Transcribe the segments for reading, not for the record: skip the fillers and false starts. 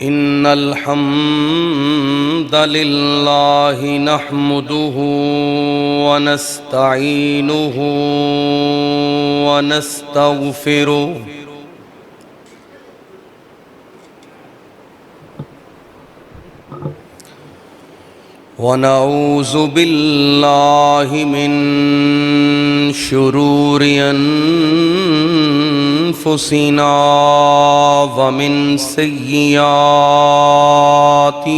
إن الحمد لله نحمده ونستعينه ونستغفره ونعوذ بالله من شرور أنفسنا ومن سيئات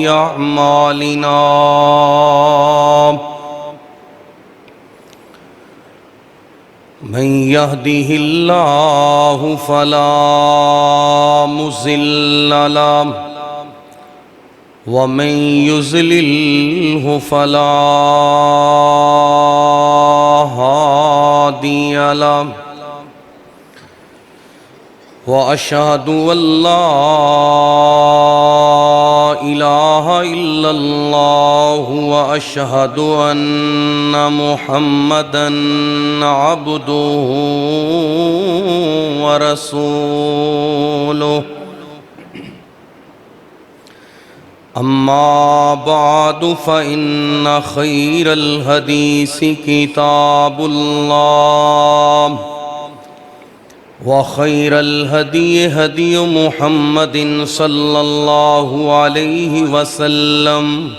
أعمالنا من يهده الله فلا مضل له ومن يضلله فلا هادي له وأشهد أن لا إله إلا الله وأشهد أن محمدًا عبده ورسوله أما بعد فإن خير الحديث كتاب الله وخير الهدي هدي محمد صلى الله عليه وسلم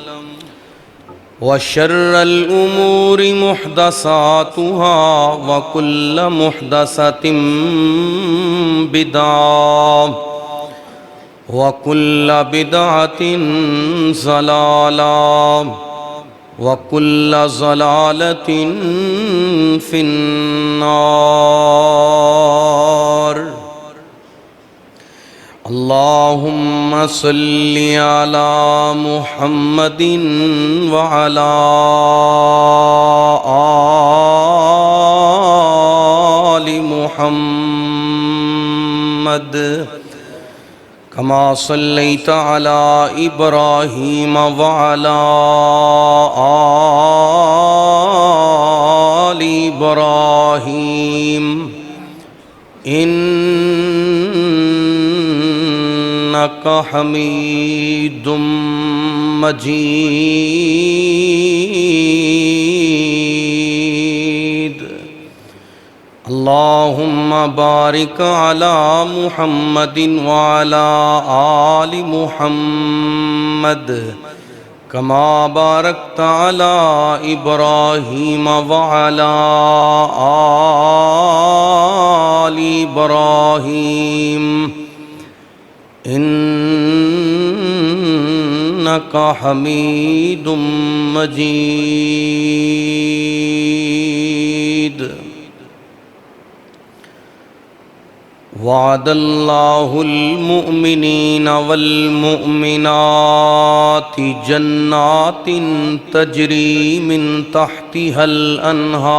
وشر الأمور محدثاتها وكل محدثة بدعة وكل بدعة ضلالة وكل ضلالة في النار اللهم صل على محمد وعلى آل محمد كما صليت على إبراهيم وعلى آل إبراهيم إنك حميد مجيد اللهم بارك على محمد وعلى آل محمد كما باركت على إبراهيم وعلى آل إبراهيم إنك حميد مجيد وعد الله المؤمنين والمؤمنات جنات تجري من تحتها الأنهار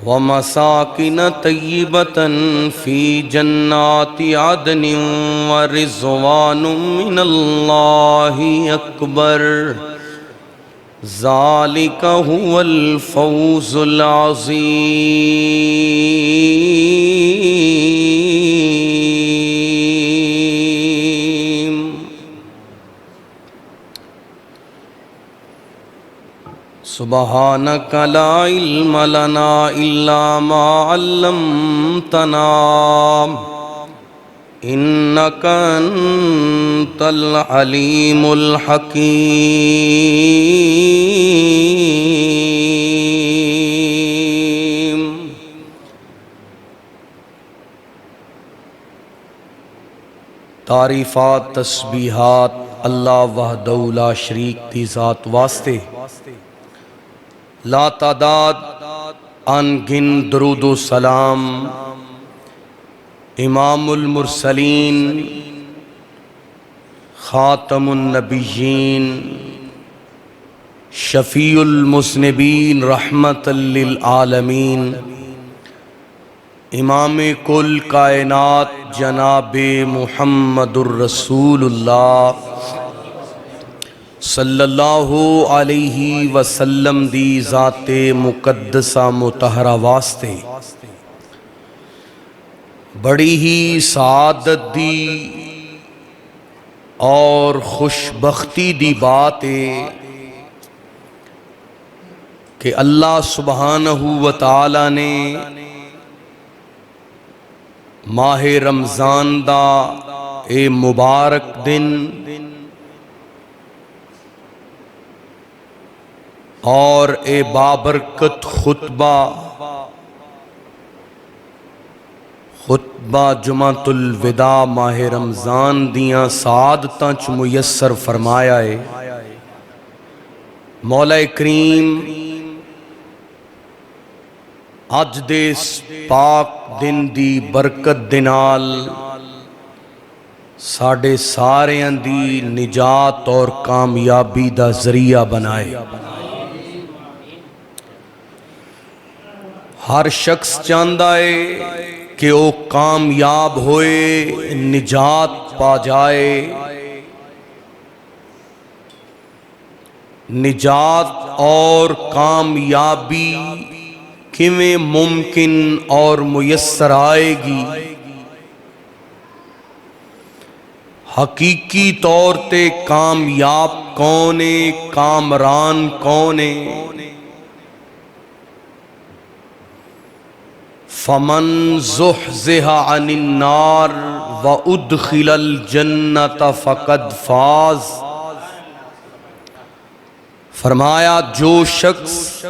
ومساكن طيبة في جنات عدن ورضوان من الله أكبر ذلك هو الفوز العظيم سبحانك لا علم لنا إلا ما علمتنا إنك أنت العليم الحكيم تعریفات تسبیحات اللہ وحدہ لا شریک دی ذات واسطے لا تعداد ان گن درود و سلام امام المرسلین خاتم النبیین شفیع المذنبین رحمت للعالمین امام کل کائنات جناب محمد الرسول اللہ صلی اللہ علیہ وسلم دی ذات مقدسہ مطہرہ واسطے بڑی ہی سعادت دی اور خوش بختی دی بات ہے کہ اللہ سبحانہ و تعالی نے ماہ رمضان دا اے مبارک دن اور اے بابرکت خطبہ جمعۃ الوداع ماہ رمضان دیاں سعادتاں چ میسر فرمایا ہے۔ مولا کریم اج دے اس پاک دن دی برکت دے نال ساڈے ساریاں دی نجات اور کامیابی دا ذریعہ بنائے۔ ہر شخص چاہندا ہے کہ وہ کامیاب ہوئے، نجات پا جائے۔ نجات اور کامیابی کیویں ممکن اور میسر آئے گی؟ حقیقی طور تے کامیاب کون ہے، کامران کون ہے؟ فمن زحزح عن النار وادخل الجنۃ فقد فاز۔ فرمایا جو شخص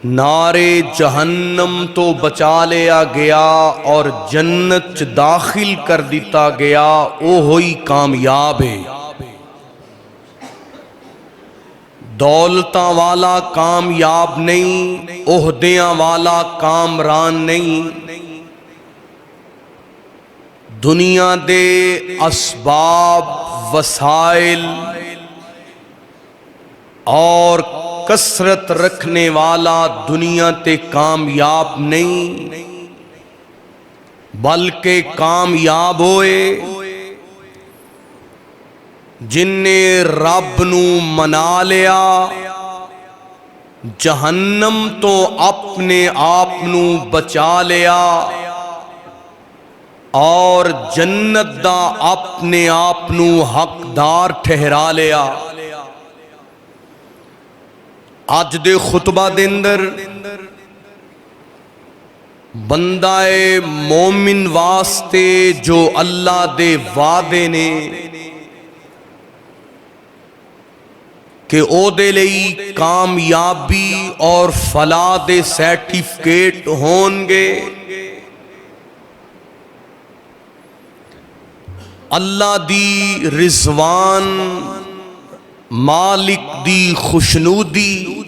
نارے جہنم تو بچا لیا گیا اور جنت چ داخل کر دیتا گیا، وہ ہوئی کامیاب ہے۔ دولتاں والا کامیاب نہیں، عہدیاں والا کامران نہیں، دنیا دے اسباب، وسائل اور کثرت رکھنے والا دنیا تے کامیاب نہیں، بلکہ کامیاب ہوئے جن نے رب نو منا لیا، جہنم تو اپنے آپ نو بچا لیا اور جنت دا اپنے آپ نو حقدار ٹھہرا لیا۔ اج دے خطبہ دے اندر بندہ مومن واسطے جو اللہ دے وعدے نے کہ او دے لئی کامیابی اور فلاح دے سرٹیفکیٹ ہون گے، اللہ دی رضوان، مالک دی خوشنودی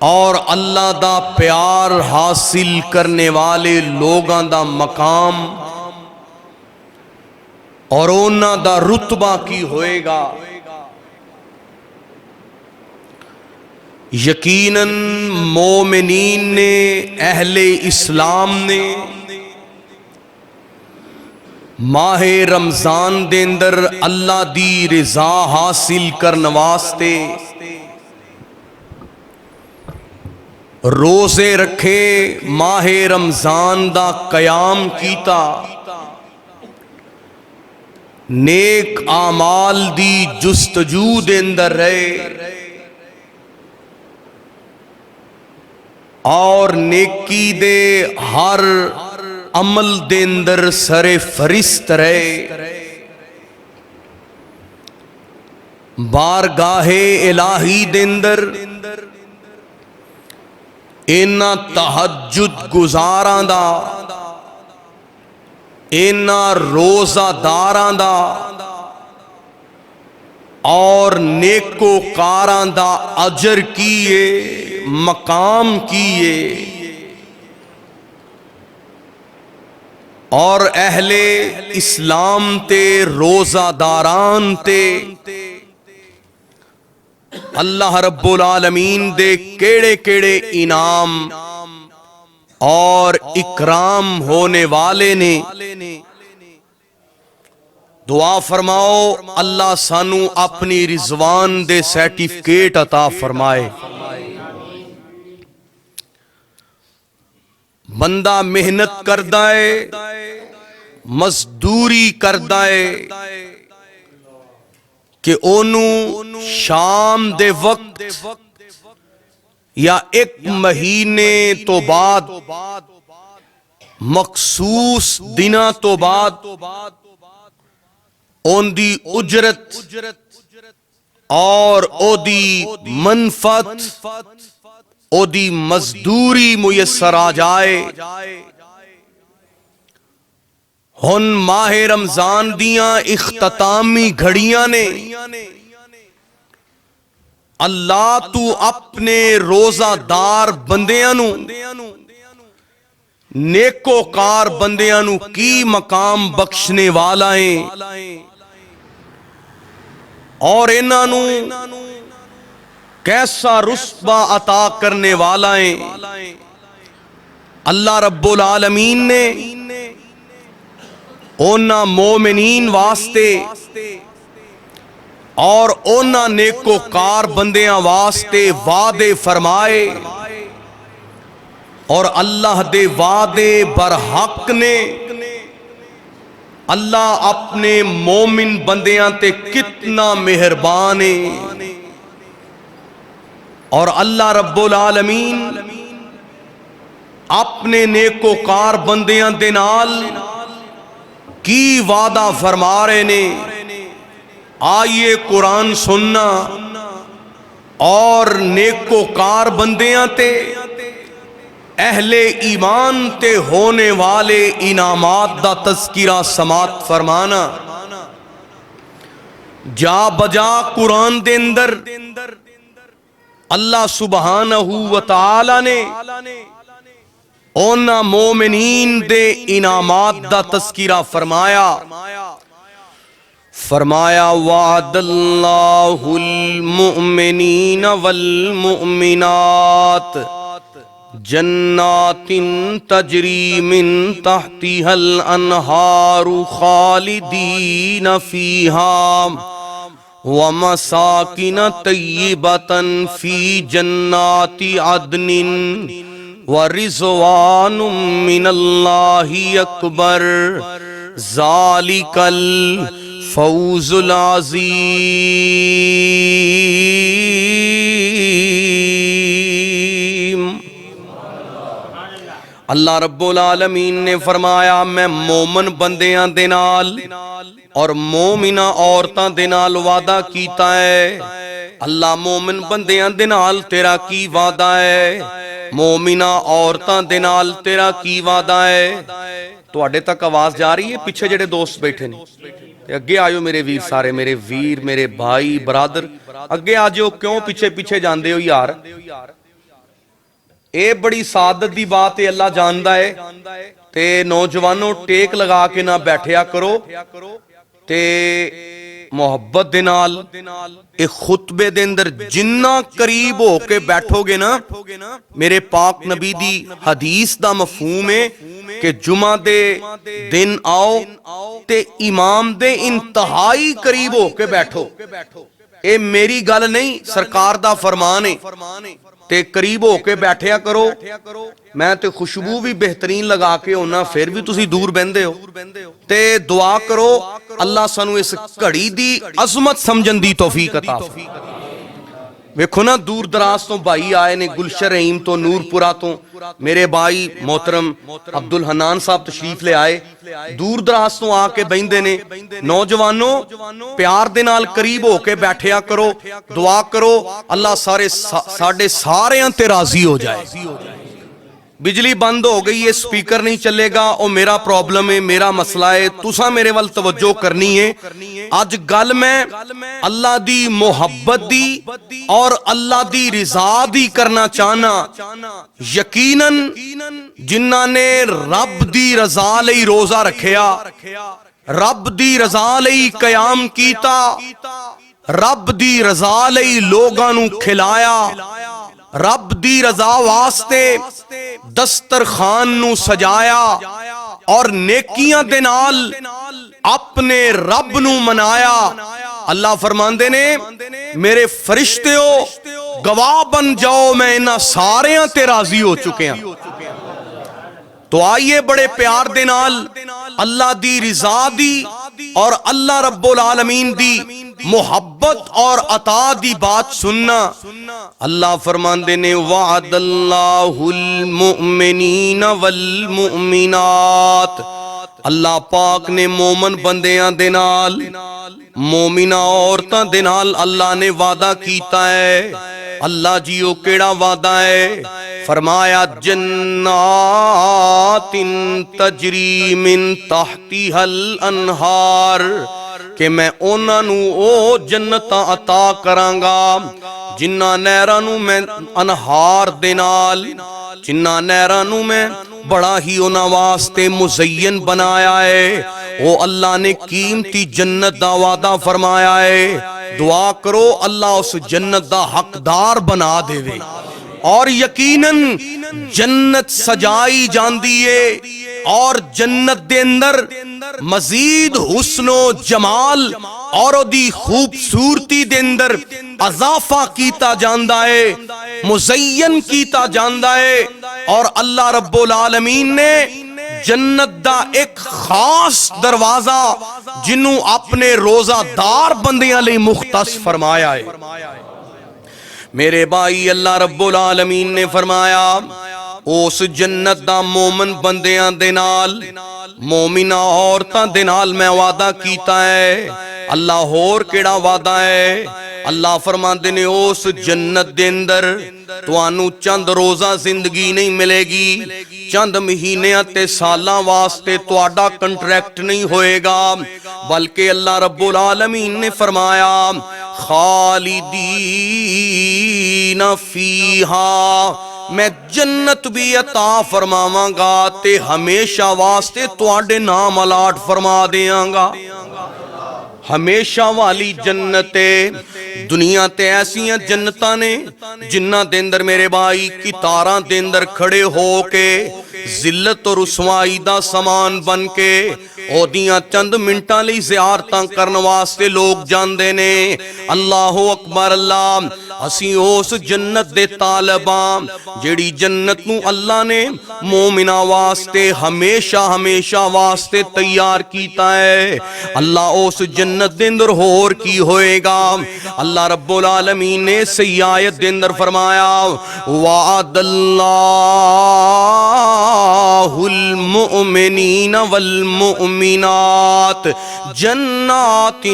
اور اللہ دا پیار حاصل کرنے والے لوگاں دا مقام اور انہاں دا رتبہ کی ہوئے گا۔ یقیناً مومنین نے، اہل اسلام نے ماہ رمضان دے اندر اللہ دی رضا حاصل کرن واسطے روزے رکھے، ماہ رمضان دا قیام کیتا، نیک اعمال دی جستجو دے اندر رہے اور نیکی دے ہر عمل دے اندر سر فرست رہے، بارگاہ الہی دے اندر اینا تہجد گزاراں دا، اینا روزہ داراں دا اور نیکوکاراں دا اجر کیے، مقام کیے، اور اہل اسلام تے روزہ داران تے اللہ رب العالمین دے کیڑے کیڑے انعام اور اکرام ہونے والے نے۔ دعا فرماؤ اللہ سانو اپنی رضوان دے سرٹیفکیٹ عطا فرمائے۔ بندہ محنت کردا ہے، مزدوری کردا ہے کہ اونوں شام دے وقت یا ایک مہینے تو بعد مخصوص دنوں تو بعد اون دی اجرت اور او دی منفعت او دی مزدوری میسر آ جائے۔ ہن ماہ رمضان دیاں اختتامی گھڑیاں نے، اللہ تو اپنے روزہ دار بندیاں نو، نیکوکار بندیاں نو کی مقام بخشنے والا ہے، اور انہاں نو کیسا رتبہ عطا کرنے والا ہے۔ اللہ رب العالمین نے اونا مومنین واسطے اور اونا نیکوکار بندیاں واسطے وعدے فرمائے، اور اللہ دے وعدے برحق نے۔ اللہ اپنے مومن بندیاں تے کتنا مہربان ہے، اور اللہ رب العالمین اپنے نیکوکار بندیاں دے نال کی وعدہ فرما رہے نے۔ آئیے قرآن سننا اور نیکوکار بندیاں تے اہل ایمان تے ہونے والے انعامات دا تذکرہ سماعت فرمانا۔ جا بجا قرآن دے اندر اللہ سبحانہ و تعالی نے اونا مومنین دے انعامات دا تذکرہ فرمایا وعد اللہ المؤمنین والمؤمنات جنات تجری من تحتها الانہار خالدین فیہا ومساکن طیبتا فی جنات عدن ورضوان من اللہ اکبر ذالک الفوز العظیم۔ اللہ رب العالمین نے فرمایا میں مومن بندیاں دے نال اور مومنہ عورتاں دے نال وعدہ کیتا ہے۔ اللہ مومن بندیاں دے نال تیرا کی وعدہ ہے، مومنہ عورتاں دے نال تیرا کی وعدہ ہے۔ تو اڈے تک آواز جا رہی ہے؟ پیچھے جڑے دوست بیٹھے نہیں اگے آئیو میرے ویر سارے، میرے ویر، میرے بھائی برادر اگے آجو، کیوں پیچھے پیچھے جاندے ہو یار؟ اے بڑی سعادت دی بات ہے، اللہ جاندہ ہے۔ تے نوجوانوں ٹیک لگا کے نہ بیٹھیا کرو، تے محبت دے نال ایک خطبے دے اندر جنہ قریب ہو کے بیٹھو گے نا، میرے پاک نبی دی حدیث دا مفہوم ہے کہ جمعہ دے دن آؤ تے امام دے انتہائی قریب ہو کے بیٹھو۔ اے میری گل نہیں، سرکار دا فرمان ہے، تے قریب ہو کے بیٹھیا کرو۔ میں تے خوشبو بھی بہترین لگا کے ہونا، پھر بھی تسی دور بہندے ہو۔ تے دعا کرو اللہ سانو اس گھڑی دی عظمت سمجھن دی توفیق عطا فرمائے۔ ویکھو نا دور دراز تو بھائی آئے نے، گلشن رحیم تو، نور پورا تو میرے بھائی محترم عبدالحنان صاحب تشریف لے آئے، دور دراز تو آ کے بیندے نے۔ نوجوانوں پیار دے نال قریب ہو کے بیٹھیا کرو، دعا کرو اللہ ساڑے سارے تے راضی ہو جائے۔ بجلی بند ہو گئی ہے، سپیکر نہیں چلے گا، او میرا پرابلم ہے، میرا مسئلہ ہے، تساں میرے وال توجہ کرنی ہے۔ آج گل میں اللہ دی محبت دی اور اللہ دی رضا دی کرنا چاہنا۔ یقیناً جنہاں نے رب دی رضا لئی روزہ رکھیا، رب دی رضا لئی قیام کیتا، رب دی رضا لئی لوگاں نو کھلایا، رب دی رضا واسطے دسترخوان نو سجایا اور نیکیاں دے نال اپنے رب نو منایا۔ اللہ فرماندے نے میرے فرشتے ہو گواہ بن جاؤ میں انہاں ساریاں تے راضی ہو چکے ہیں۔ تو آئیے بڑے پیار دے نال اللہ دی رضا دی اور اللہ رب العالمین دی محبت اور عطا دی بات سننا۔ اللہ فرماندے نے وعد اللہ المؤمنین والمؤمنات، اللہ پاک نے مومن بندیاں دے نال مومنہ عورتاں دے نال اللہ نے وعدہ کیتا ہے۔ اللہ جیو کیڑا وعدہ ہے؟ فرمایا جنات تجری من تحتها الانہار، کہ میں انہاں نو او جنتاں عطا کرانگا جنہاں نہراں نو میں انہار دے نال، جنہاں نہراں نو میں بڑا ہی انہاں واسطے مزین بنایا ہے۔ او اللہ نے قیمتی جنت دا وعدہ فرمایا ہے۔ دعا کرو اللہ اس جنت دا حقدار بنا دے وے، اور یقیناً جنت سجائی جاندی ہے، اور جنت دے اندر مزید حسن و جمال اور دی خوبصورتی دے اندر اضافہ کیتا جاندا ہے، مزین کیتا جاندا ہے۔ اور اللہ رب العالمین نے جنت دا ایک خاص دروازہ جنوں اپنے روزہ دار بندیاں لئی مختص فرمایا ہے۔ میرے بھائی، اللہ رب العالمین نے فرمایا اس جنت دا مومن بندیاں دے نال مومنہ عورتاں دے نال میں وعدہ کیتا ہے۔ اللہ ہور کیڑا وعدہ ہے؟ اللہ فرماندے نے اس جنت دے اندر توانوں چند روزہ زندگی نہیں ملے گی، چند مہینیاں تے سالاں واسطے تواڈا کنٹریکٹ نہیں ہوئے گا، بلکہ اللہ رب العالمین نے فرمایا خالدین فیہا، میں جنت بھی عطا فرماواں گا تے ہمیشہ واسطے تواڈے نام الاٹ فرما دیاں گا۔ ہمیشہ والی جنت دنیا تے ایسیاں جنتاں نے جنہاں دے اندر میرے بھائی کتاراں دے اندر کھڑے ہو کے ذلت اور رسوائی دا سامان بن کے اودیاں چند منٹاں لئی زیارتاں کرن واسطے لوگ جاندے نے۔ اللہ اکبر، اللہ اسی اس جنت دے طالباں جیڑی جنت نو اللہ نے مومنہ واسطے ہمیشہ ہمیشہ واسطے تیار کیتا ہے۔ اللہ اس جنت دے اندر ہور کی ہوئے گا؟ اللہ رب العالمین نے صحیح آیت دے اندر فرمایا وعد اللہ المؤمنین والمؤمنات جنات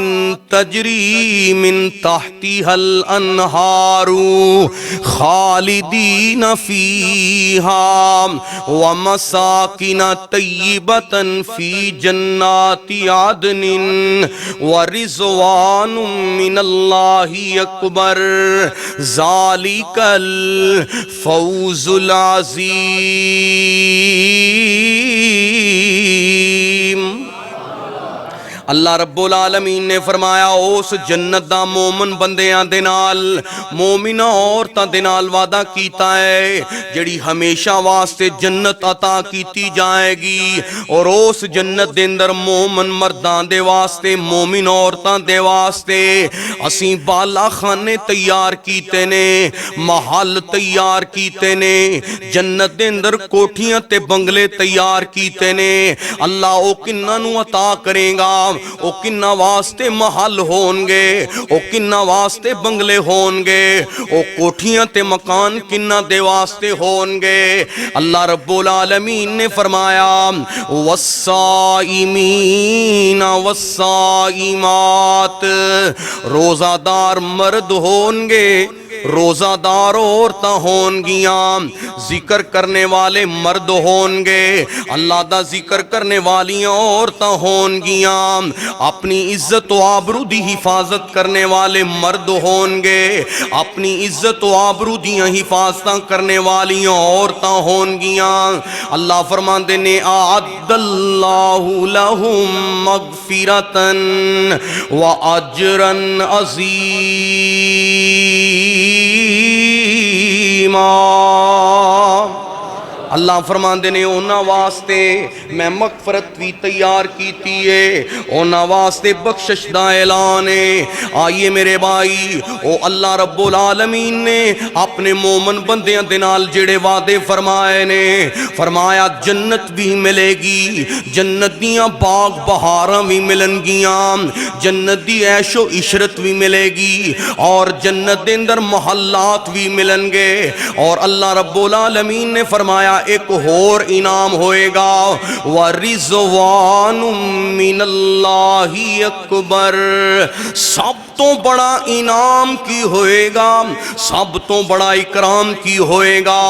تجری من تحتها الانہار خالدین فیہا ومساکن طیبتا فی جنات عدن ورضوان من اللہ اکبر ذالک الفوز العظیم۔ اللہ رب العالمین نے فرمایا اس جنت دا مومن بندیاں دے نال مومنہ عورتاں دے نال وعدہ کیتا ہے جڑی ہمیشہ واسطے جنت عطا کیتی جائے گی، اور اس جنت دے اندر مومن مردان دے واسطے مومن عورتاں دے واسطے اسیں بالا خانے تیار کیتے نے، محل تیار کیتے نے، جنت دے اندر کوٹھیاں تے بنگلے تیار کیتے نے۔ اللہ او کناں نو عطا کرے گا؟ او کنہ واسطے محل ہونگے، او کنہ واسطے بنگلے ہونگے، او کوٹھیاں تے مکان کنہ دے واسطے ہونگے؟ اللہ رب العالمین نے فرمایا والصائمین والصائمات، روزہ دار مرد ہونگے، روزہ دار عورتاں ہونگیاں، ذکر کرنے والے مرد ہونگے، اللہ دا ذکر کرنے والی عورتاں ہونگیاں، اپنی عزت و آبرو دی حفاظت کرنے والے مرد ہونگے، اپنی عزت و آبرو دی حفاظتاں کرنے والی عورتاں ہونگیاں۔ اللہ فرماندے نے اعد اللہ لہم مغفرۃ و اجرا عظیما۔ اللہ فرماندے نے انہاں واسطے میں مغفرت بھی تیار کیتی ہے، انہاں واسطے بخشش دا اعلان ہے۔ آئیے میرے بھائی، او اللہ رب العالمین نے اپنے مومن بندیاں دے نال جڑے وعدے فرمائے نے، فرمایا جنت بھی ملے گی، جنت دیاں باغ بہاراں بھی ملن گیاں، جنت دی عیش و عشرت بھی ملے گی، اور جنت دے اندر محلات بھی ملن گے۔ اور اللہ رب العالمین نے فرمایا ایک اور انعام ہوئے گا، وَرِضْوَانٌ مِّنَ اللَّهِ أَكْبَرُ، سب تو بڑا انعام کی ہوئے گا، سب تو بڑا اکرام کی ہوئے گا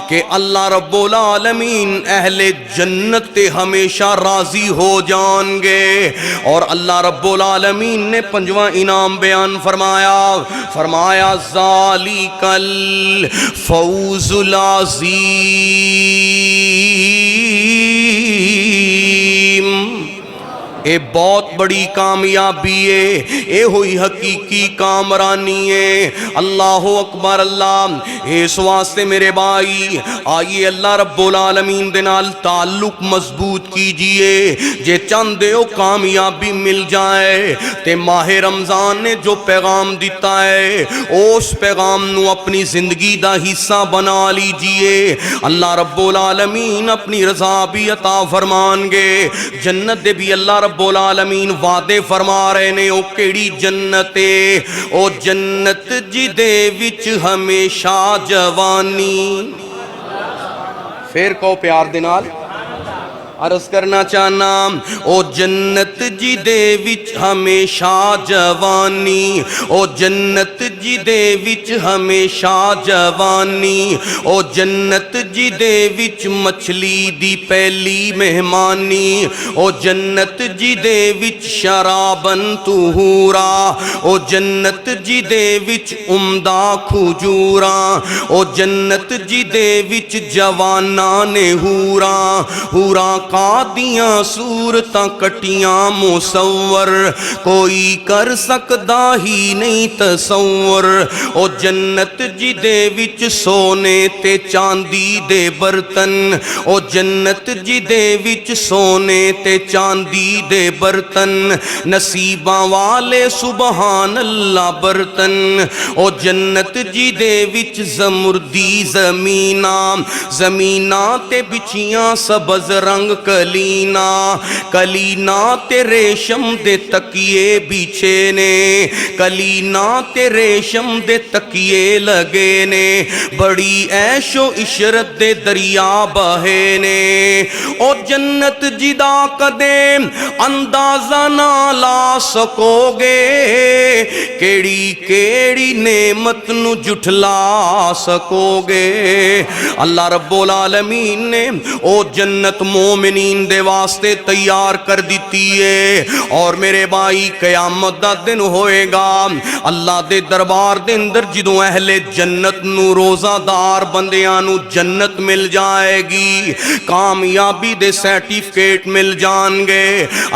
کہ اللہ رب العالمین اہل جنت تے ہمیشہ راضی ہو جان گے۔ اور اللہ رب العالمین نے پنجواں انعام بیان فرمایا، فرمایا ذالک الفوز العظیم، اے بہت بڑی کامیابی ہے، اے ہوئی حقیقی کامرانی ہے۔ اللہ اکبر اللہ۔ اس واسطے میرے بھائی آئیے اللہ رب العالمین دے نال تعلق مضبوط کیجئے، جے چاندے ہو کامیابی مل جائے تے ماہ رمضان نے جو پیغام دیتا ہے اس پیغام نو اپنی زندگی دا حصہ بنا لیجئے، اللہ رب العالمین اپنی رضا بھی عطا فرمان گے۔ جنت دے بھی اللہ رب العالمین وعدے فرما رہے نے، او کیڑی جنت ہے، او جنت جی دے وچ ہمیشہ جوانی، پھر کو پیار دے نال عرض کرنا چاہنا، او جنت جی دے وچ ہمیشہ جوانی، او جنت جی دے وچ ہمیشہ جوانی، او جنت جی دے وچ مچھلی دی پہلی مہمانی، او جنت جی دے وچ شرابن طہورا، او جنت جی دے وچ عمدہ کھجوراں، او جنت جی دے وچ جوانان حوراں، حوراں قادیاں صورتاں کٹیاں مصور، کوئی کر سکدا ہی نہیں تصور، او جنت جی دے وچ سونے تے چاندی دے برتن، او جنت جی دے وچ سونے تے چاندی دے برتن، نصیباں والے سبحان اللہ برتن، او جنت جی دے وچ زمردی زمیناں، زمیناں تے بچیاں سبز رنگ کلینا، کلینا تے ریشم دے تکیے بیچھے نے، کلینا تے ریشم دے تکیے لگے نے، بڑی عیش و عشرت دے دریا بہے نے، او جنت جدا کدے اندازہ نہ لا سکو گے، کیڑی کیڑی نعمت نو جھٹلا سکو گے۔ اللہ رب العالمین نے او جنت مومنین دے واسطے تیار کر دیتی ہے، اور میرے بھائی قیامت دا دن ہوئے گا، اللہ دے دربار دے اندر جدوں اہل جنت نو روزہ دار بندیاں نو جنت مل جائے گی، کامیابی دے سرٹیفکیٹ مل جان گے،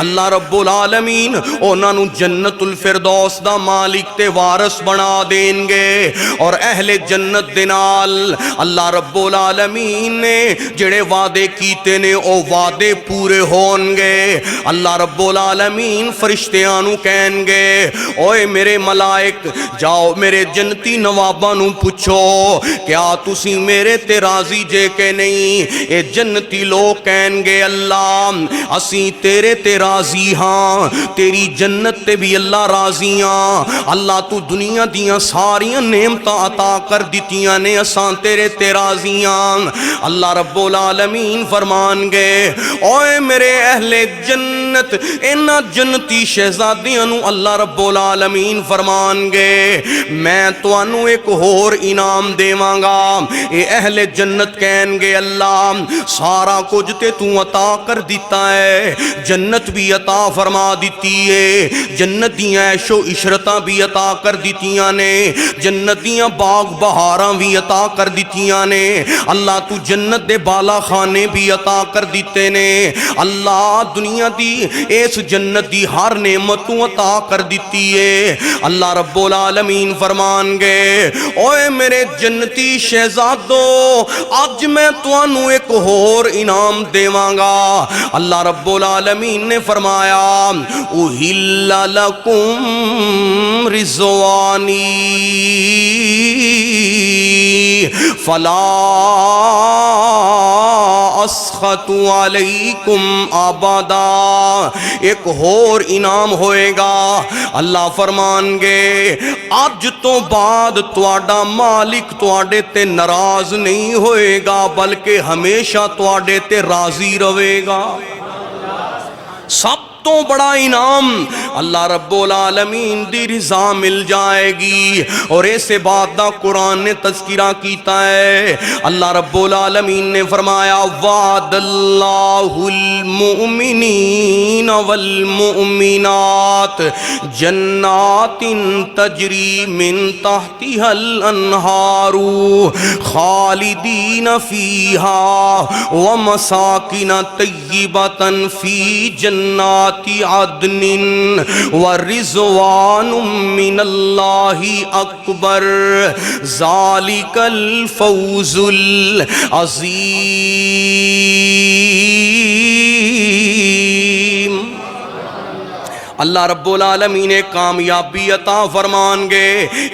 اللہ رب العالمین انہاں نو جنت الفردوس دا مالک تے وارث بنا دیں گے، اور اہل جنت دے نال اللہ رب العالمین نے جڑے وعدے کیتے نے او وعدے پورے ہون گے۔ اللہ رب العالمین فرشتیاں نو کہیں گے، اوے میرے ملائک جاؤ میرے جنتی نواباں نو پوچھو کیا تسی میرے تے راضی جے کہ نہیں؟ اے جنتی لوگ کہیں گے اللہ اسی تیرے تے راضی ہاں، تیری جنت تے بھی اللہ راضی ہاں، اللہ تو دنیا دیاں ساریاں نعمتاں عطا کر دیتیاں نے، اساں تیرے تے راضی ہاں۔ اللہ رب العالمین فرمان گے، اوے میرے اہل جنت انہاں جنتی شہزادیاں نو اللہ رب العالمین فرمان گے میں توانو ایک اور انعام دیواں گا۔ اے اہل جنت کہیں گے اللہ سارا کچھ تے تو عطا کر دیتا ہے، جنت بھی عطا فرما دیتی ہے، جنت دیاں عیش و عشرتاں بھی عطا کر دیتیاں نے، جنت دیاں باغ بہاراں بھی عطا کر دیتیاں نے، اللہ تو جنت دے بالا خانے بھی عطا کر دیتے نے، اللہ دنیا دی اس جنت دی ہر نعمت عطا کر دیتی ہے۔ اللہ رب العالمین فرمان گے اوے میرے جنتی شہزادو اج میں تانوں ایک اور انعام دیواں گا۔ اللہ رب العالمین نے فرمایا اُحِلَّ لَكُمْ رِضْوَانِي فَلَا أَسْخَطُ عَلَيْكُمْ أَبَدًا۔ ایک اور انعام ہوئے گا۔ اللہ فرمان گے اج تو بعد تواڈا مالک تواڈے تے ناراض نہیں ہوئے گا بلکہ ہمیشہ تواڈے تے راضی رہے گا۔ سب تو بڑا انعام اللہ رب العالمین دی رضا مل جائے گی۔ اور ایسے بات دا قرآن نے تذکرہ کیتا ہے۔ اللہ رب العالمین نے فرمایا وعد اللہ المؤمنین والمؤمنات جنات تجری من تحتها الانہار خالدین فیہا ومساکن طیبۃ فی جنات عدن ورضوان من اللہ اکبر ذالک الفوز العظیم۔ اللہ رب العالمین کامیابی عطا فرمان گے،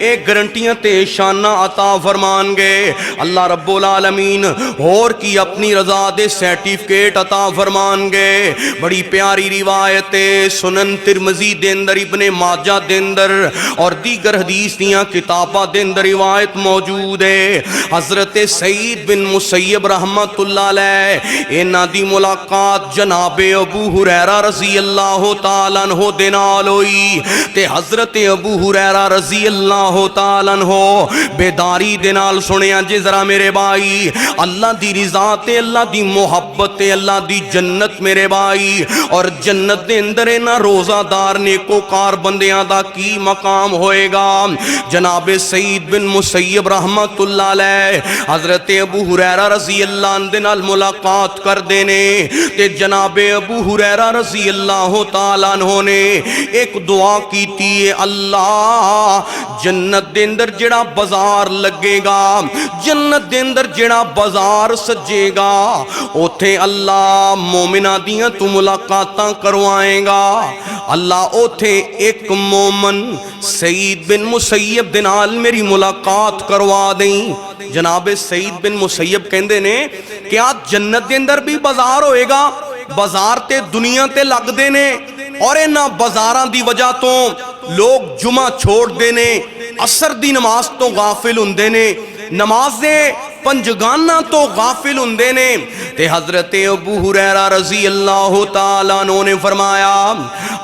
ایک گارنٹیاں تے شانہ عطا فرمان گے۔ اللہ رب العالمین اور کی اپنی رضا دے سرٹیفکیٹ عطا فرمان گے۔ بڑی پیاری روایت سنن ترمذی دے اندر، ابن ماجہ دے اندر اور دیگر حدیث دیاں کتاباں دے اندر روایت موجود ہے۔ حضرت سعید بن مسیب رحمت اللہ علیہ انہاں دی ملاقات جناب ابو ہریرہ رضی اللہ تعالیٰ عنہ دے نال ہوئی تے حضرت ابو ہریرہ رضی اللہ تعالیٰ عنہ بیداری دے نال سنیا جے ذرا میرے بھائی، اللہ دی رضا تے اللہ دی محبت تے اللہ دی جنت میرے بھائی، اور جنت دے اندر نہ روزہ دار نیکوکار بندیاں دا کی مقام ہوئے گا۔ جناب سعید بن مسیب رحمت اللہ علیہ حضرت ابو ہریرہ رضی اللہ عنہ دے نال ملاقات کر دینے تے جناب ابو ہریرہ رضی اللہ تعالیٰ عنہ نے ایک دعا کیتی ہے، اللہ جنت دے اندر جڑا بازار لگے گا، جنت دے اندر جڑا بازار سجے گا، اوتھے اللہ مومنہ دیاں تو ملاقاتاں کروائیں گا۔ اللہ اوتھے ایک مومن سعید بن مسیب دے نال میری ملاقات کروا دیں۔ جناب سعید بن مسیب کہندے نے کیا جنت دے اندر بھی بازار ہوئے گا؟ بازار تے دنیا تے لگ دینے اور انہاں بازاراں دی وجہ تو لوگ جمعہ چھوڑ دینے، عصر دی نماز تو غافل ہوندے نے، نماز پنجگانہ تو غافل ہوندے نے۔ تے حضرت ابو ہریرہ رضی اللہ تعالیٰ عنہ نے فرمایا،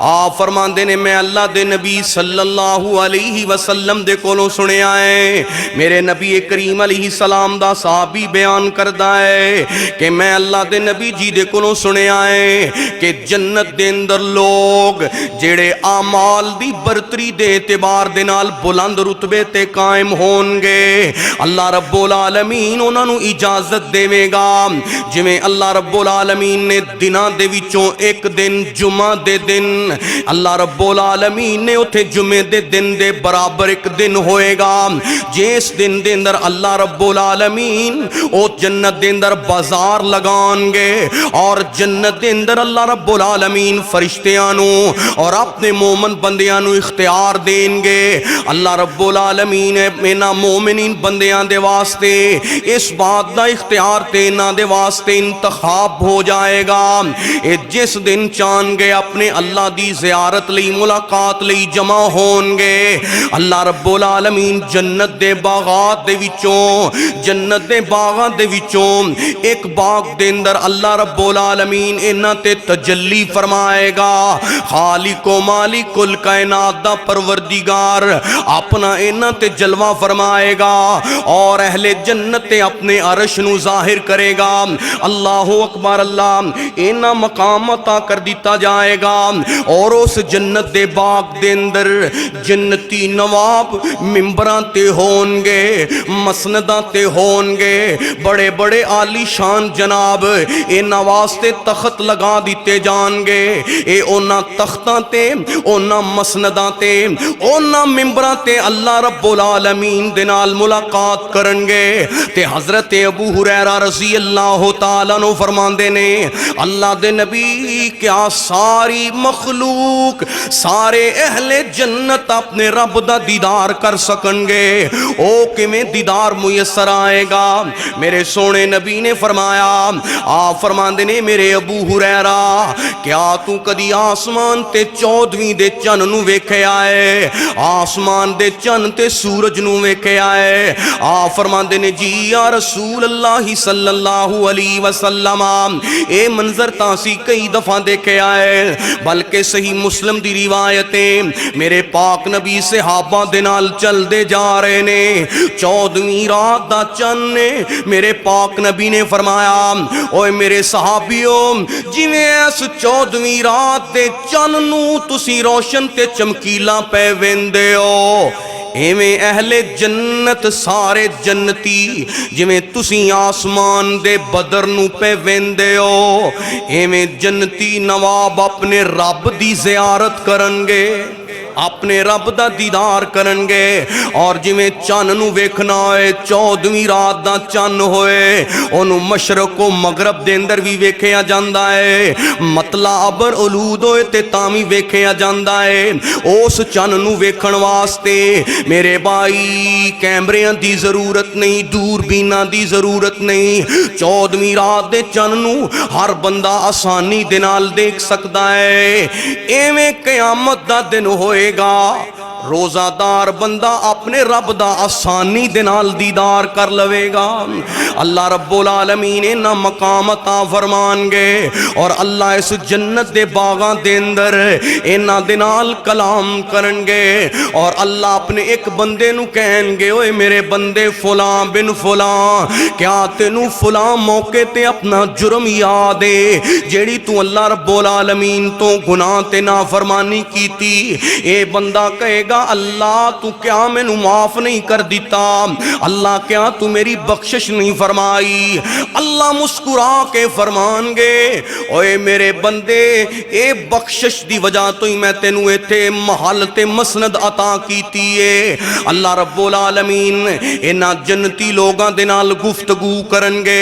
آپ فرماندے نے میں اللہ دے نبی صلی اللہ علیہ وسلم دے کولوں سنے آئے، میرے نبی کریم علیہ السلام دا صحابی بیان کردہ ہے کہ میں اللہ دے نبی جی دے کولوں سنے آئے کہ جنت دے اندر لوگ جڑے اعمال دی برتری دے اعتبار دے نال بلند رتبے تے قائم ہون گے، اللہ رب العالمین انہاں نو اجازت دے گا، جویں اللہ رب العالمین نے دناں دے وچوں ایک دن جمعہ دے دن اللہ رب العالمین نے اتھے جمعے دے دن دے برابر ایک دن ہوئے گا، جس دن دے اندر اللہ رب العالمین او جنت دے اندر بازار لگان گے اور جنت دے اندر اللہ رب العالمین فرشتیاں نو اور اپنے مومن بندیاں نو اختیار دیں گے۔ اللہ رب العالمین انہاں مومنین بندیاں دے واسطے اس بات دا اختیار دینا دے واسطے انتخاب ہو جائے گا، جس دن چاہن گے اپنے اللہ دی زیارت لئی ملاقات لئی جمع ہون گے، اللہ رب العالمین جنت دے باغات دے وچوں، جنت دے باغات دے وچوں ایک باغ دے اندر اللہ رب العالمین انہاں تے تجلی فرمائے گا۔ خالق و مالک الکائنات دا پروردگار اپنا انہاں تے جلوہ فرمائے گا اور اہل جنت اپنے عرش نو ظاہر کرے گا۔ اللہ اکبر، اللہ انہاں مقام عطا کر دیتا جائے گا اور اس جنت دے باغ دے اندر جنتی نواب ممبراں تے ہون گے، مسنداں تے ہون گے، بڑے بڑے عالی شان جناب انہاں واسطے تخت لگا دیتے جان گے، اے انہاں تختاں تے انہاں مسنداں تے انہاں ممبراں تے اللہ رب العالمین دے نال ملاقات کرن گے۔ تے حضرت ابو ہریرہ رضی اللہ تعالیٰ عنہ فرماندے نے اللہ دے نبی کیا ساری مخلوق سارے اہل جنت اپنے رب دا دیدار کر سکن گے؟ او کیویں دیدار میسر آئے گا؟ میرے سونے نبی نے فرمایا، آپ فرماندے نے میرے ابو ہریرہ کیا تو کدی آسمان تے 14ویں دے چن نو ویکھے آئے؟ آسمان دے چن تے سورج نو ویکھے آئے؟ آپ فرماندے نے جی یا رسول اللہ صلی اللہ علیہ وسلم اے منظر تاسی کئی دفعہ دیکھے آئے، بلکہ صحیح مسلم دی روایتیں میرے پاک نبی صحابہ دے نال چل دے جا رہے نے، 14ویں رات دا چن نے میرے پاک نبی نے فرمایا اوے میرے صحابیوں جویں اس 14ویں رات دے چن نو تسی روشن تے چمکیلا پے ویندے ہو، ایویں اہل جنت سارے جنتی جویں تسی آسمان دے بدر نو پہ ویندے ہو، ایویں جنتی نواب اپنے رب دی زیارت کرن گے، اپنے رب دا دیدار کرن گے، اور جویں چن نو ویکھنا ہوئے 14ویں رات دا چن ہوئے انہوں مشرق و مغرب دے اندر بھی ویکھیا جاندا ہے، مطلع ابر علود ہوئے تے تامی ویکھیا جاندا ہے۔ اس چن نو ویکھن واسطے میرے بھائی کیمریاں دی ضرورت نہیں، دور بینا دی ضرورت نہیں، 14ویں رات دے چن نو ہر بندہ آسانی دے نال دیکھ سکتا ہے۔ ایویں قیامت دا دن ہوئے گا روزہ دار بندہ اپنے رب دا آسانی دے نال دیدار کر لوے گا، اللہ رب العالمین انہاں مقام عطا فرمان گے، اور اللہ اس جنت دے باغاں دے اندر انہاں دے نال کلام کرن گے، اور اللہ اپنے ایک بندے نو کہن گے اوے میرے بندے فلاں بن فلاں کیا تینوں فلاں موقع تے اپنا جرم یاد ہے جیڑی تو اللہ رب العالمین تو گناہ تے نافرمانی کیتی؟ اے بندہ کہے گا اللہ تو کیا میں نو معاف نہیں کر دیتا، اللہ کیا تو میری بخشش نہیں فرمائی؟ اللہ مسکرا کے فرمان گے اوے میرے بندے اے بخشش دی وجہ تو ہی میں تینوں ایتھے محل تے مسند عطا کیتی ہے۔ اللہ رب العالمین انہاں جنتی لوگاں دے نال گفتگو کرن گے،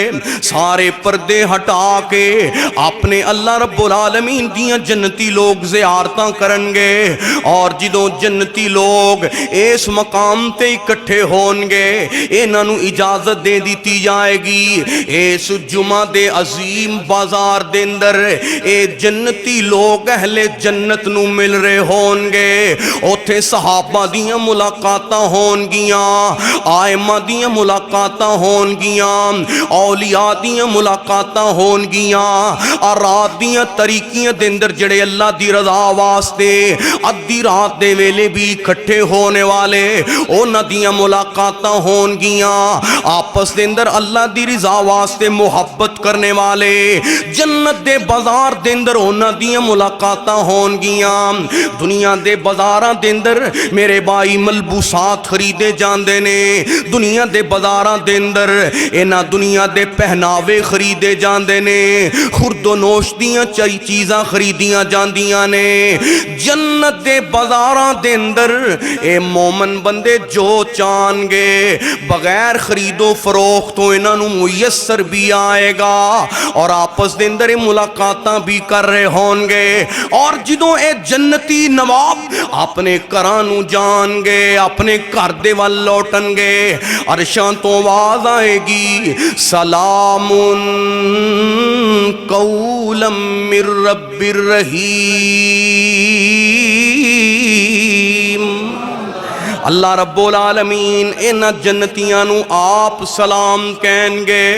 سارے پردے ہٹا کے اپنے اللہ رب العالمین دیاں جنتی لوگ زیارتاں کرن گے، اور جدوں جنتی لوگ اس مقام تے اکٹھے ہون گے انہاں نو اجازت دے دیتی جائے گی اس جمعہ دے عظیم بازار دے اندر اے جنتی لوگ اہل جنت نو مل رہے ہون گے، اوتھے صحابہ دیاں ملاقاتاں ہون گیاں، آئمہ دیاں ملاقاتاں ہون گیاں، اولیاء دیاں ملاقاتاں ہون گیاں، رات دیاں طریقیاں دے اندر جڑے اللہ دی رضا واسطے ادھی رات دے ویلے بھی اکٹھے ہونے والے اونا دیاں ملاقاتاں ہون گیاں، آپس دے اندر اللہ دی رضا واسطے محبت کرنے والے جنت دے بازار دے اندر اونا دیاں ملاقاتاں ہون گیاں۔ دنیا دے بازاراں دے اندر میرے بھائی ملبوسات خریدے جاندے نے، دنیا دے بازاراں دے اندر اینا دنیا دے پہناوے خریدے جاندے نے، خرد و نوش دیاں چیزاں خریدیاں جاندیاں نے۔ جنت دے بازاراں دے اندر اے مومن بندے جو چان گے بغیر خرید و فروخت تو انہاں نو میسر بھی آئے گا، اور آپس دے اندر ملاقاتاں بھی کر رہے ہون گے، اور جدوں اے جنتی نواب اپنے گھراں نو جان گے اپنے گھر دے ول لوٹن گے، عرشاں تو آواز آئے گی سلام قولا من رب الرحیم، اللہ رب العالمین انہاں جنتیاں نو آپ سلام کہیں گے۔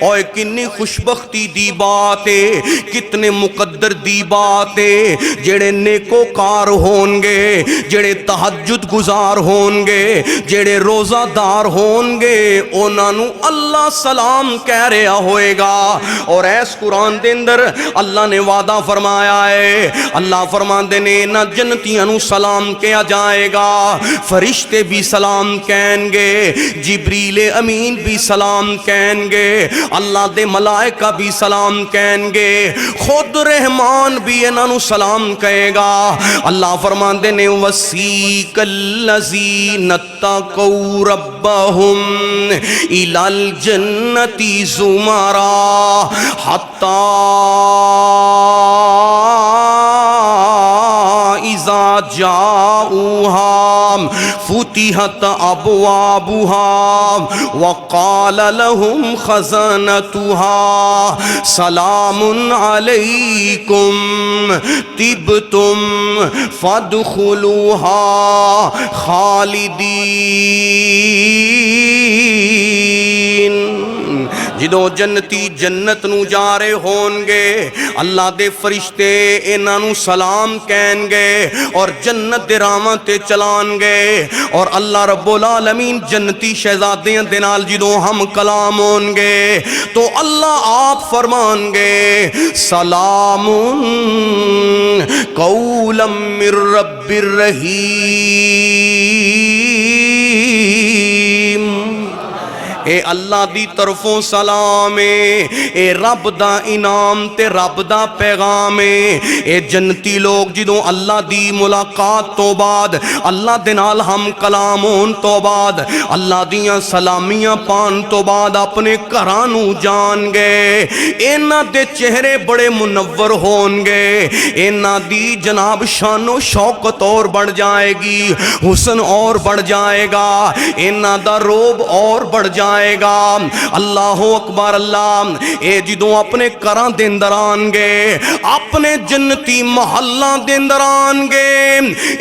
اوے کنی خوشبختی دی بات ہے، کتنے مقدر دی بات ہے، جڑے نیکوکار ہون گے، جڑے تہجد گزار ہون گے، جڑے روزہ دار ہون گے، انہاں نو اللہ سلام کہہ رہا ہوئے گا۔ اور ایس قرآن دے اندر اللہ نے وعدہ فرمایا ہے، اللہ فرماندے نے نہ جنتیاں نو سلام کیا جائے گا، فرشتے بھی سلام کہیں گے، جبریل امین بھی سلام کہیں گے، اللہ دے ملائکہ بھی سلام کہیں گے، خود رحمان بھی انہاں نو سلام کہے گا۔ اللہ فرماندے نے وَسِیقَ الَّذِینَ اتَّقَوْا رَبَّهُمْ إِلَى الْجَنَّةِ زُمَرًا حَتَّى إِذَا جَاءُوهَا فُتِحَتْ أَبْوَابُهَا وَقَالَ لَهُمْ خَزَنَتُهَا سَلَامٌ عَلَيْكُمْ طِبْتُمْ فَادْخُلُوهَا خالدین۔ جدو جنتی جنت نو جا رہے ہون گے، اللہ دے فرشتے انہاں نو سلام کہیں گے اور جنت دے راواں تے چلان گے، اور اللہ رب العالمین جنتی شہزادیاں دے نال جدو ہم کلام ہون گے تو اللہ آپ فرمان گے سلام قولا من رب الرحیم۔ اے اللہ دی طرفوں سلام ہے، اے رب دا انعام تے رب دا پیغام ہے۔ اے جنتی لوگ جدوں اللہ دی ملاقات تو بعد، اللہ دے نال ہم کلام ہون تو بعد، اللہ دیاں سلامیاں پان تو بعد اپنے گھراں نو جان گے، انہاں دے چہرے بڑے منور ہون گے، انہاں دی جناب شان و شوکت اور بڑھ جائے گی، حسن اور بڑھ جائے گا، انہاں دا روب اور بڑھ جائے گا۔ اللہ اکبر اللہ۔ اے جدوں اپنے گھراں دے اندر آن گے، اپنے جنتی محلہ دے اندر آن گے،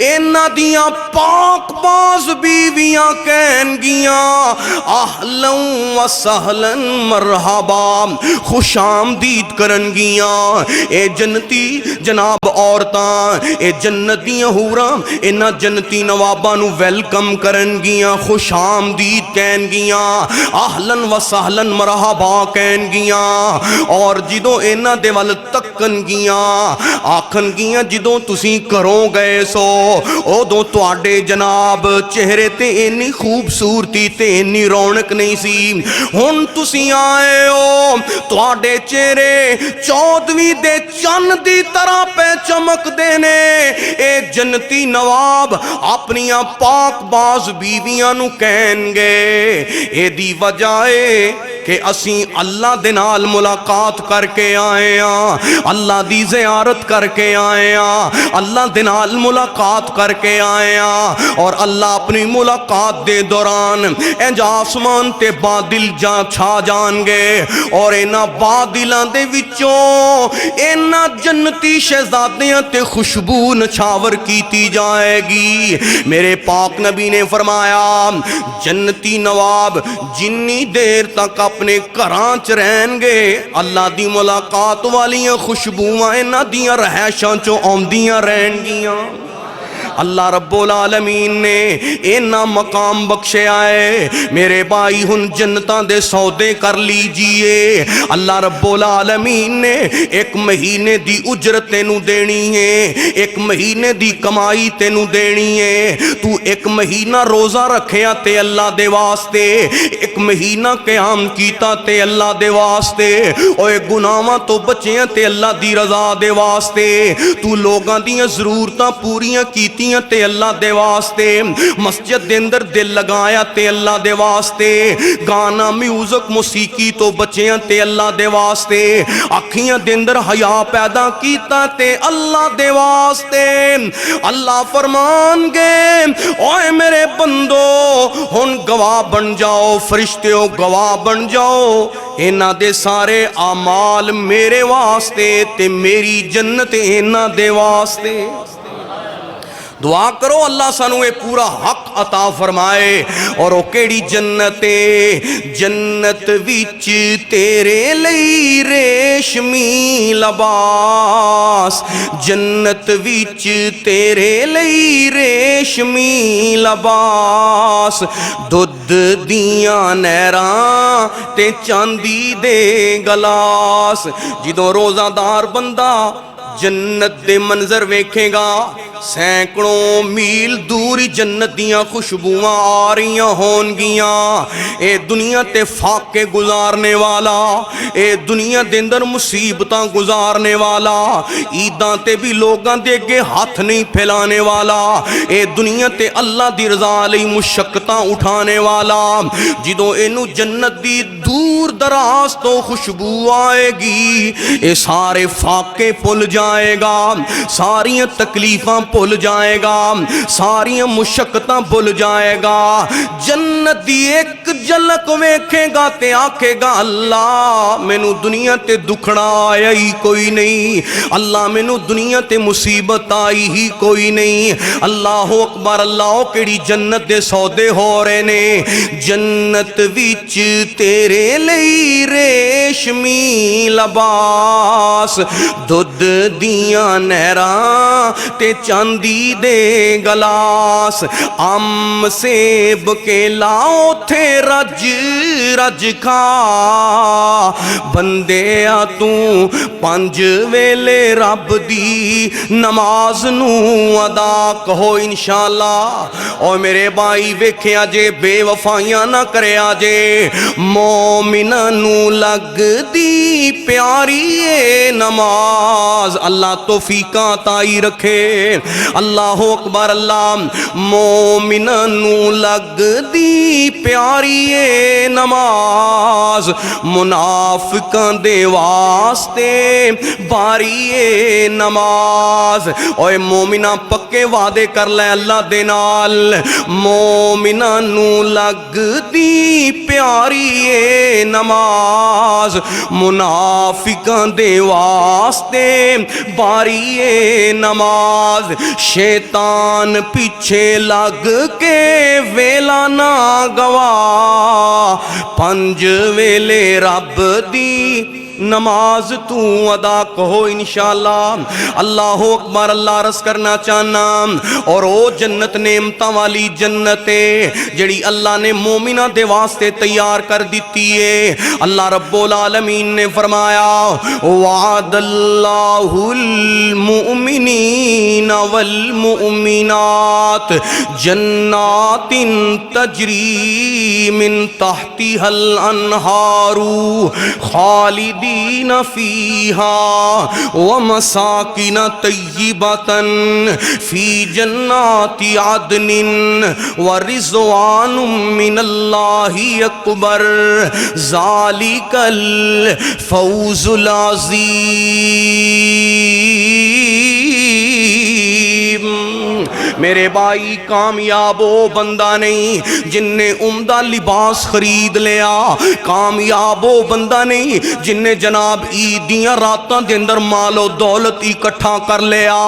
انہاں دیاں پاک باز بیویاں کہن گیاں اہلا و سہلا مرحبا، خوش آمدید کرن گیاں۔ اے جنتی جناب عورتاں، اے جنت دیاں حوراں انہاں جنتی نواباں نو ویلکم کرن گیاں، خوش آمدید کہن گیاں، اہلن و سہلن مرحبا کہن گیاں۔ اور جدوں انہاں دے ول تکن گیاں، آکھن گیاں جدوں تسی گھروں گئے سو اودوں تواڈے جناب چہرے تے انی خوبصورتی تے انی رونق نہیں سی، ہن تسی آئے ہو تواڈے چہرے 14ویں دے چند دی طرح پہ چمک دینے۔ اے جنتی نواب اپنیاں پاک باز بیویاں نو کہن گے اے دی وجہ ہے کہ اسیں اللہ دے نال ملاقات کر کے آئے ہاں، اللہ دی زیارت کر کے آئے ہاں، اللہ دے نال ملاقات کر کے آئے ہاں، اور اللہ اپنی ملاقات دے دوران انج آسمان تے بادل جا چھا جان گے، اور انہاں بادلاں دے وچوں انہاں جنتی شہزادیاں تے خوشبو نچھاور کیتی جائے گی۔ میرے پاک نبی نے فرمایا جنتی نواب جنی دیر تک اپنے گھراں چ رہن گے، اللہ دی ملاقات والیاں خوشبوواں انہاں دیاں رہائشاں چوں آندیاں رہن گیاں۔ اللہ رب العالمین نے اینا مقام بخشے آئے۔ میرے بھائی ہن جنتاں دے سودے کر لیجئے۔ اللہ رب العالمین نے ایک مہینے دی اجرت تینو دینی ہے، ایک مہینے دی کمائی تینو دینی ہے۔ تو ایک مہینہ روزہ رکھیا تے اللہ دے واسطے، ایک مہینہ قیام کیتا تے اللہ دے واسطے، اوے گناہاں تو بچیاں تے اللہ دی رضا دے واسطے، تو لوگاں دیاں ضرورتاں پوریاں کیتیاں تے اللہ دے واسطے، مسجد دے اندر دل لگایا تے اللہ دے واسطے، گانا میوزک موسیقی تو بچیاں تے اللہ دے واسطے، اکھیاں دے اندر حیا پیدا کیتا تے اللہ دے واسطے۔ اللہ فرمان گے اوے میرے بندو ہن گواہ بن جاؤ، فرشتیوں گواہ بن جاؤ، انہاں دے سارے اعمال میرے واسطے تے میری جنت انہاں دے واسطے۔ دعا کرو اللہ سانو اے پورا حق عطا فرمائے۔ اور او کیڑی جنت ہے، جنت وچ تیرے لئی ریشمی لباس، جنت وچ تیرے لئی ریشمی لباس، دودھ دیاں نہراں تے چاندی دے گلاس۔ جدوں روزہ دار بندہ جنت دے منظر ویکھے گا، سینکڑوں میل دوری جنت دیاں خوشبوواں آ رہیاں ہون گیاں۔ اے دنیا تے فاقے گزارنے والا، اے دنیا دے اندر مصیبتاں گزارنے والا، عیداں تے بھی لوگاں دے اگے ہاتھ نہیں پھیلانے والا، اے دنیا تے اللہ دی رضا لئی مشقتاں اٹھانے والا، جدوں اینو جنت دی دور دراز تو خوشبو آئے گی، اے سارے فاقے بھل جائے گا، ساریاں تکلیفاں بھل جائے گا، ساریاں مشقتاں بھل جائے گا۔ جنت دی ایک جھلک ویکھے گا تے آکھے گا اللہ مینوں دنیا تے دکھڑا آیا ہی کوئی نہیں، اللہ مینوں دنیا تے مصیبت آئی ہی کوئی نہیں۔ اللہ اکبر، اللہ کیڑی جنت دے سودے ہو رہے نے۔ جنت وچ تیرے لئی ریشمی لباس، دودھ دیاں نہراں تے چاندی دے گلاس، ام سیب کے لاؤ تھے رج رج کھا، بندیا تو پنج ویلے رب دی نماز نو ادا کہو انشاءاللہ۔ اور میرے بھائی ویکھیا جے بے وفائیاں نہ کریا جے، مومناں نو لگ دی پیاری اے نماز، اللہ توفیقاں عطائی رکھے۔ اللہ اکبر، اللہ مومناں نو لگ دی پیاری اے نماز، منافقاں دے واسطے باری اے نماز۔ اوے مومناں پکے وعدے کر لے اللہ دے نال، مومناں نو لگ دی پیاری اے نماز، منافقاں دے واسطے باری اے نماز۔ شیطان پیچھے لگ کے ویلا نہ گوا، پنج ویلے رب دی نماز تو ادا کہو انشاءاللہ۔ اللہ اکبر، اللہ عرض کرنا چاہنا، اور او جنت نعمتاں والی جنت ہے جڑی اللہ نے مومنہ دے واسطے تیار کر دیتی ہے۔ اللہ رب العالمین نے فرمایا وعد اللہ المؤمنین والمؤمنات جنات تجری من تحتها الانہار خالدین فیہا ومساکن طیبۃ فی جنات عدن ورضوان من اللہ اکبر ذالک الفوز العظیم۔ میرے بھائی کامیاب وہ بندہ نہیں جن نے عمدہ لباس خرید لیا، کامیاب وہ بندہ نہیں جن نے جناب عیدیاں راتاں دے اندر مال و دولت اکٹھا کر لیا،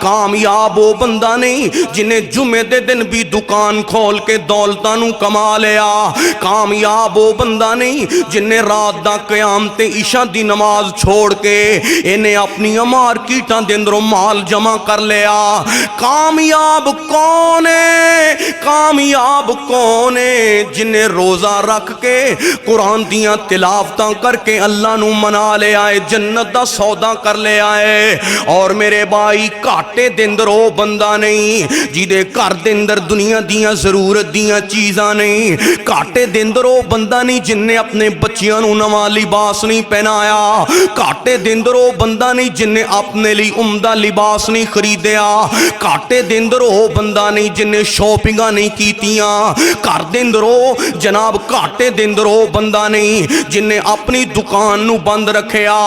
کامیاب وہ بندہ نہیں جن نے جمعے دے دن بھی دکان کھول کے دولتاں نو کما لیا، کامیاب وہ بندہ نہیں جن نے رات دا قیام تے عشاء دی نماز چھوڑ کے انہیں اپنی مارکیٹاں دے اندروں مال جمع کر لیا۔ کامیاب کون ہے؟ کامیاب کون ہے جن نے روزہ رکھ کے قرآن دیاں تلاوتاں کر کے اللہ نو منا لے آئے، جنت دا سودا کر لے آئے۔ اور میرے بھائی کاٹے دے اندر او بندہ نہیں جیدے گھر دے اندر دنیا دیاں ضرورت دیاں چیزاں نہیں، کاٹے دے اندر او بندہ نہیں جن نے اپنے بچیاں نو نواں لباس نہیں پہنایا، کاٹے دے اندر او بندہ نہیں جن نے اپنے لیے عمدہ لباس نہیں خریدیا، کاٹے دے اندر او بندہ نہیں جن نے شاپنگاں نہیں کیتیاں، گھر دے اندر او جناب کاٹے دے اندر او بندہ نہیں جن نے اپنی دکان نو بند رکھیا۔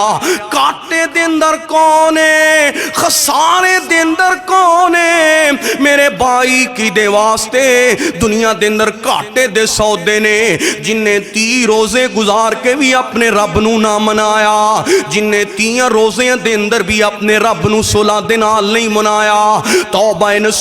کاٹے دے اندر کون ہے؟ خسارے دے اندر کون ہے؟ میرے بھائی کی دے واسطے دنیا دے اندر کاٹے دے سودے نے، جن نے 30 روزے گزار کے بھی اپنے رب نو نہ منایا، جن نے 30 روزے دے اندر بھی اپنے رب نو 16 دن نال نہیں منایا، توبہ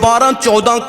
12-14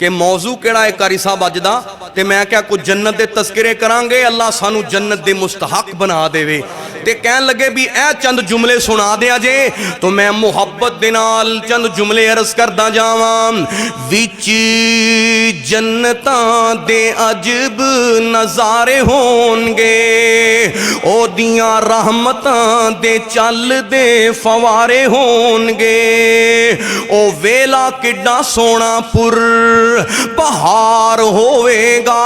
کہ موضوع کیڑا ہے قاری صاحب اج دا تے میں کیا کچھ جنت دے تذکرے کرانگے اللہ سانو جنت دے مستحق بنا دے وے تے کہن لگے بھی اے چند جملے سنا دیا جے تو میں محبت دے نال چند جملے عرض کردہ جاواں وچ جنتاں دے عجب نظارے ہونگے او دیاں رحمتاں دے چل دے فوارے ہونگے او ویلا کڈا سونا پر بہار ہوئے گا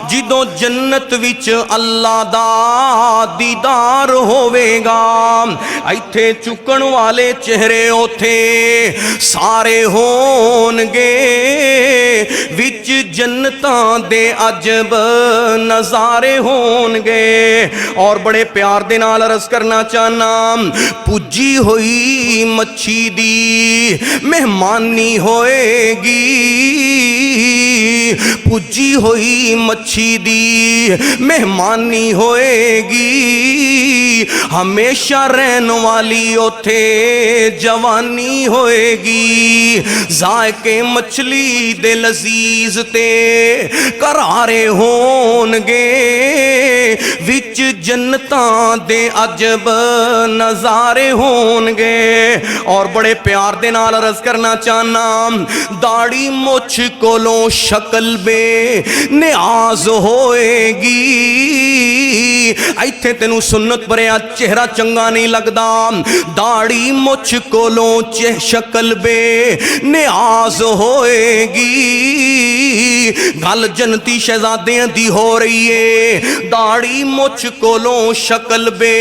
جدوں جنت وچ اللہ دا دیدار ہوئے گا ایتھے چکن والے چہرے اوتھے سارے ہونگے وچ جنتاں دے عجب نظارے ہونگے اور بڑے پیار دے نال عرض کرنا چاہنا پجی ہوئی مچھی دی مہمانی ہوئے گی پجی ہوئی مچھی دی مہمانی ہوئے گی ہمیشہ رہن والی اوتھے جوانی ہوئے گی ذائقے مچھلی دے لذیذ تے کرارے ہونگے وچ جنتاں دے عجب نظارے ہونگے اور بڑے پیار دے نال عرض کرنا چاہنا داڑھی مچھ کولوں شکل بے نیاز ہوئے گی ایتھے تینوں سنت بریا چہرہ چنگا نہیں لگدا داڑھی مچھ کولوں شکل بے نیاز ہوئے گی گل جنتی شہزادیاں دی ہو رہی ہے داڑھی مچھ کولوں شکل بے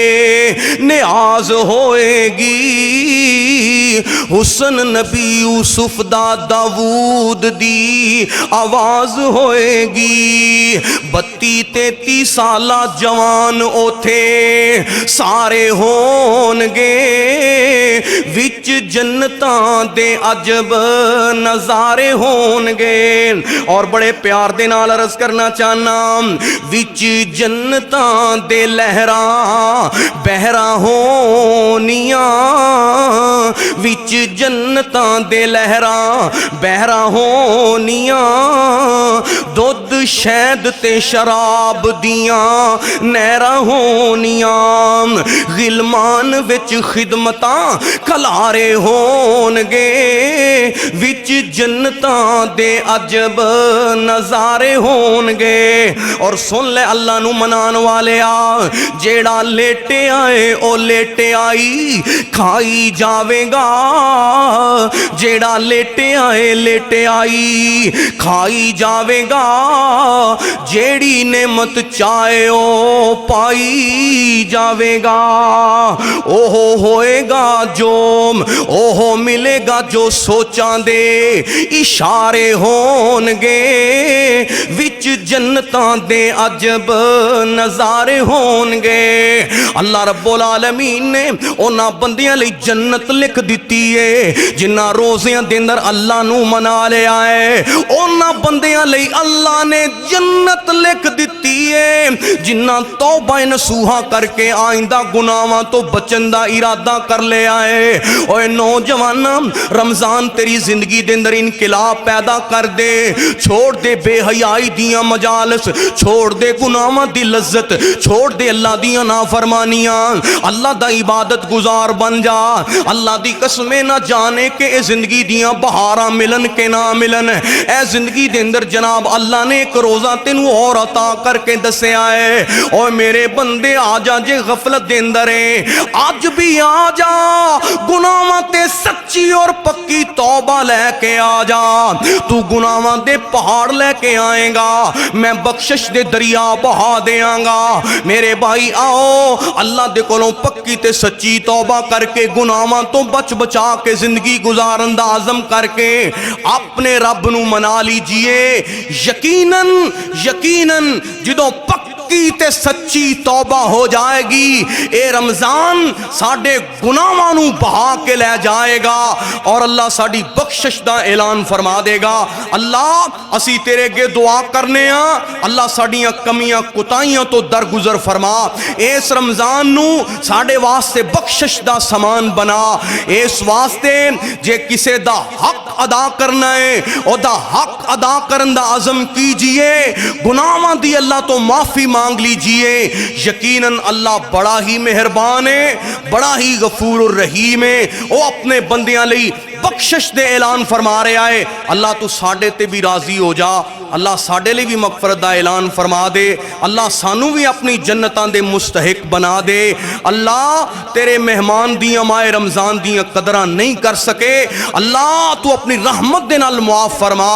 نیاز ہوئے گی حسن نبی یوسف دا داود دی آواز ہوئے گی 32-33 سالہ جوان اوتھے سارے ہونگے وچ جنتاں دے عجب نظارے ہونگے اور بڑے پیار دے نال عرض کرنا چاہنا وچ جنتاں دے لہراں بہراں ہونیاں وچ جنتاں دے لہراں بہراں ہونیاں دودھ شہد تے شراب دیاں نہراں ہونیاں غلمان وچ خدمتاں کھلارے ہونگے وچ جنتاں دے عجب نظارے ہونگے اور سن لے اللہ نو منان والے آ جیڑا لیٹے آئے او لیٹے آئی کھائی جاوے گا جیڑا لیٹے آئے لیٹے آئی کھائی جاوے گا جیڑی نعمت چاہے او پائی جاوے گا اوہو ہوئے گا جو اوہو ملے گا جو سوچاں دے اشارے ہونگے وچ جنتاں دے عجب نظارے ہونگے اللہ رب العالمین نے اونا بندیاں لئی جنت لکھ دیتی ہے جنہ روزیاں دیندر اللہ نو منا لے آئے اونا بندیاں لئی اللہ نے جنت لکھ دیتی ہے جنہ توبہ نصوحہ کر کے آئندہ گناہاں تو بچن دا ارادہ کر لے آئے اوے نوجوان رمضان تیری زندگی دے اندر انقلاب پیدا کر دے چھوڑ دے بے حیائی دیاں مجالس چھوڑ دے گناہاں دی لذت چھوڑ دے اللہ دیاں نافرمانیاں اللہ دا عبادت گزار بن جا اللہ دی قسمیں نہ جانے کہ اے زندگی دیاں بہاراں ملن کے نہ ملن اے زندگی دے اندر جناب اللہ نے ایک روزہ تینوں اور عطا کر کے دسے آئے اوے میرے بندے آجا جے غفلت دے اندر ہے آج بھی آجا گناہاں تے سچی اور پکی توبہ لے کے آجا تو گناہاں دے پہاڑ لے کے آئیں گا میں بخشش دے دریا بہا دے آنگا میرے بھائی آؤ اللہ دے کولوں پکی تے سچی توبہ کر کے گناہاں تو بچ بچا کے زندگی گزارن دا عزم کر کے اپنے رب نو منا لیجئے یقیناً جدوں پکی تے سچی توبہ ہو جائے گی اے رمضان ساڑھے گناہاں نو بہا کے لے جائے گا اور اللہ ساڑھی بخشش دا اعلان فرما دے گا اللہ اسی تیرے گے دعا کرنے ہاں اللہ ساڑھیاں کمیاں کتائیاں تو درگزر فرما اس رمضان نو ساڑھے واسطے بخشش دا سامان بنا اس واسطے جے کسے دا حق ادا کرنا ہے اور دا حق ادا کرن دا عزم کیجئے گناہاں دی اللہ تو معافی مانگ لیجئے یقیناً اللہ بڑا ہی مہربان ہے بڑا ہی غفور الرحیم ہے وہ اپنے بندیاں لئی بخشش دے اعلان فرما رہا ہے اللہ تو ساڈے تے بھی راضی ہو جا اللہ ساڈے لئی بھی مغفرت دا اعلان فرما دے اللہ سانو بھی اپنی جنتاں دے مستحق بنا دے اللہ تیرے مہمان دیاں ماہ رمضان دیاں قدراں نہیں کر سکے اللہ تو اپنی رحمت دے نال معاف فرما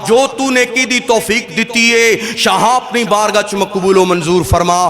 جو تو نیکی دی توفیق دیتی ہے شاہ اپنی بارگاہ چ مقبول و منظور فرما